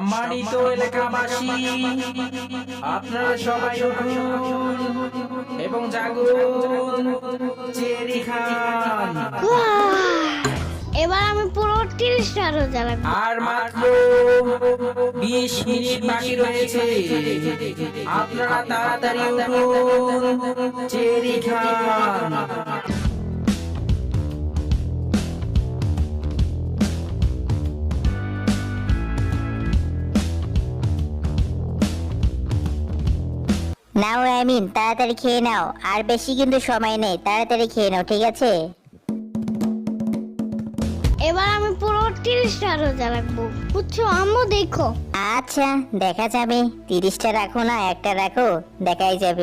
সম্মানিত এলাকাবাসী, আপনারা সবাই উঠুন এবং জাগুন। চেরি খান। এবার আমি পুরো 30টা রোজা রাখবো। আর মাত্র 20 মিনিট বাকি রয়েছে, আপনারা তাড়াতাড়ি উঠুন। চেরি খান। নাও আমিন, তাড়াতাড়ি খেয়ে নাও, আর বেশি কিন্তু সময় নেই, তাড়াতাড়ি খেয়ে নাও, ঠিক আছে? এবার আমি পুরো 30টা রোজা রাখবো, বুঝছো আম্মু? দেখো। আচ্ছা, দেখা যাবে। 30টা রাখো না একটা রাখো, দেখাই যাবে।